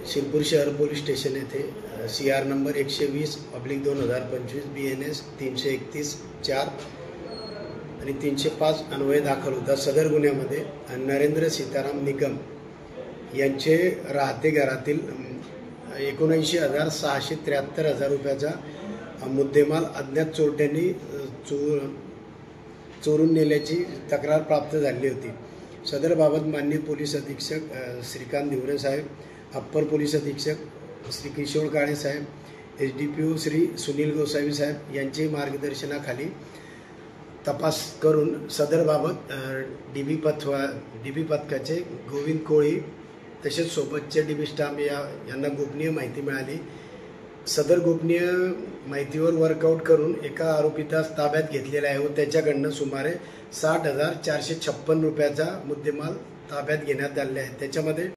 शिरपूर शहर police station येथे CR number 120/2025 BNS 331-4 आणि 305 अन्वये दाखल होता। सदर गुन्ह्यामध्ये नरेंद्र सीताराम निकम यांचे राहते घरातील 79,673 रुपयाचा मुद्देमाल अज्ञात चोरट्यांनी चोरून नेल्याची तक्रार प्राप्त झाली होती। सदर बाबत माननीय पोलीस अधीक्षक श्रीकांत धिवरे साहेब, अप्पर पोलीस अधीक्षक श्री किशोर काळे साहेब, SDPO श्री सुनील गोसावी साहेब यांचे मार्गदर्शनाखाली तपास करून सदर बाबत DB पथकाचे गोविंद कोळी तसेच सोबतचे DB स्टाफ यांना गोपनीय माहिती मिळाली। सदर गोपनीय माहितीवर वर्कआउट करून एका आरोपीला ताब्यात घेतलेला आहे व त्याच्याकडनं सुमारे 60,456 रुपयाचा मुद्देमाल ताब्यात घेण्यात आले आहे। त्याच्यामध्ये